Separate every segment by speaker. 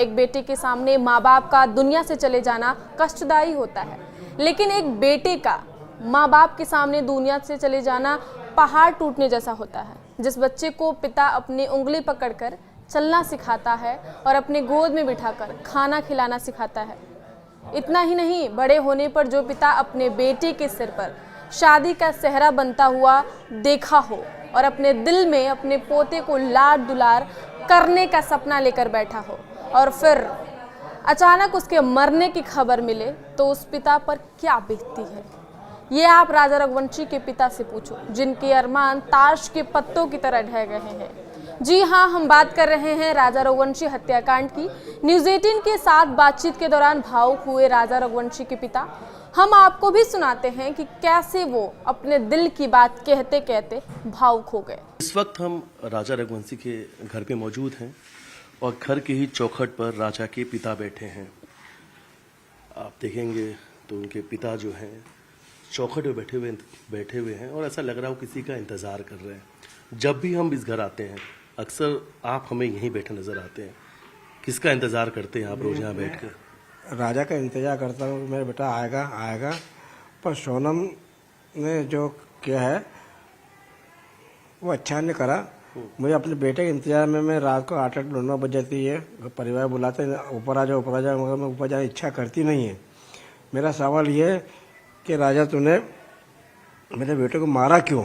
Speaker 1: एक बेटे के सामने माँ बाप का दुनिया से चले जाना कष्टदायी होता है, लेकिन एक बेटे का माँ बाप के सामने दुनिया से चले जाना पहाड़ टूटने जैसा होता है। जिस बच्चे को पिता अपनी उंगली पकड़कर चलना सिखाता है और अपने गोद में बिठाकर खाना खिलाना सिखाता है, इतना ही नहीं, बड़े होने पर जो पिता अपने बेटे के सिर पर शादी का सेहरा बनता हुआ देखा हो और अपने दिल में अपने पोते को लाड दुलार करने का सपना लेकर बैठा हो और फिर अचानक उसके मरने की खबर मिले तो उस पिता पर क्या बीतती है, ये आप राजा रघुवंशी के पिता से पूछो, जिनके अरमान ताश के पत्तों की तरह ढह गए हैं। जी हाँ, हम बात कर रहे हैं राजा रघुवंशी हत्याकांड की। न्यूज़ 18 के साथ बातचीत के दौरान भावुक हुए राजा रघुवंशी के पिता। हम आपको भी सुनाते हैं कि कैसे वो अपने दिल की बात कहते कहते भावुक हो गए।
Speaker 2: इस वक्त हम राजा रघुवंशी के घर पे मौजूद हैं और घर के ही चौखट पर राजा के पिता बैठे हैं। आप देखेंगे तो उनके पिता जो हैं चौखट पे बैठे हुए हैं और ऐसा लग रहा हो किसी का इंतज़ार कर रहे हैं। जब भी हम इस घर आते हैं अक्सर आप हमें यहीं बैठे नज़र आते हैं। किसका इंतज़ार करते हैं आप रोज यहाँ बैठ कर?
Speaker 3: राजा का इंतज़ार करता हूँ, मेरा बेटा आएगा आएगा। पर सोनम ने जो किया है वो अच्छा नहीं करा। मुझे अपने बेटे के इंतज़ार में मैं रात को 8-9 बज जाती है, परिवार बुलाते हैं ऊपर आ जाओ मगर मैं ऊपर जाने इच्छा करती नहीं है। मेरा सवाल ये है कि राजा तूने मेरे बेटे को मारा क्यों?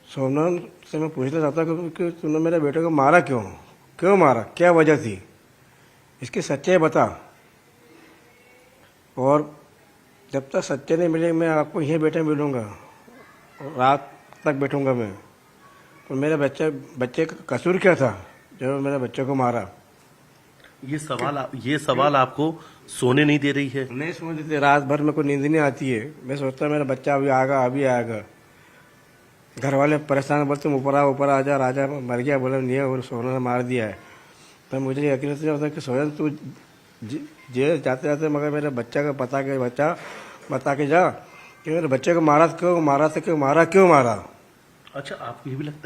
Speaker 2: सोनम
Speaker 3: से मैं पूछना चाहता हूँ कि तूने मेरे बेटे को मारा क्यों मारा, क्या वजह थी, इसकी सच्चाई बता। और जब तक सच्चाई नहीं मिलेगी मैं आपको यहीं बैठे मिलूँगा, रात तक बैठूँगा मैं। और मेरे बच्चे का कसूर क्या था जो मेरे बच्चे को मारा?
Speaker 2: ये सवाल आपको सोने नहीं दे रही है?
Speaker 3: नहीं सोने देती, रात भर में कोई नींद नहीं आती है। मैं सोचता मेरा बच्चा अभी आएगा। घर वाले परेशान बोलते तुम ऊपर आ जा, राजा मर गया। बोला नहीं है, और सोना ने मार दिया है। तो मुझे यकीन नहीं होता कि सोहन तू जेल जाते मगर मेरे बच्चा का बता के जा कि मेरे बच्चे को मारा क्यों मारा।
Speaker 2: अच्छा, आपको ये भी लगता है